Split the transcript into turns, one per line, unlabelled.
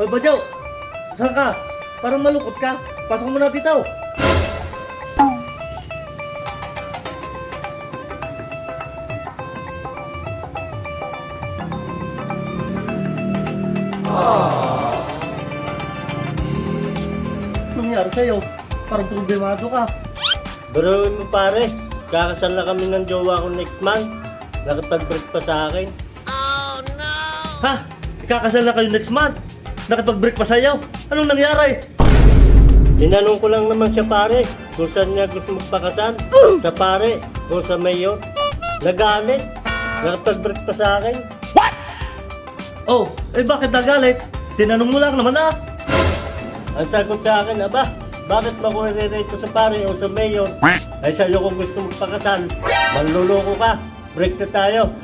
Oy, Badyaw! Saan ka? Parang malungkot ka. Pasok mo na dito. Anong nangyari sa'yo? Parang problemado ka.
Biruin mo pare, kakasal na kami ng jowa ko next month. Nakipag-break pa sa akin.
Ha? Ikakasal na kayo next month? Nakipag-break pa sa'yo? Anong nangyari?
Tinanong ko lang naman siya pare, kung saan niya gusto magpakasal. Sa pare, o sa mayor. Nagalit. Nakipag-break pa sa akin.
Oh, eh bakit nagalit? Tinanong mo lang naman ah.
Ang sagot sa akin, aba, bakit mo ko i-rate sa pare o sa mayor? Ay sa'yo kung gusto magpakasal. Manluloko ka. Break na tayo.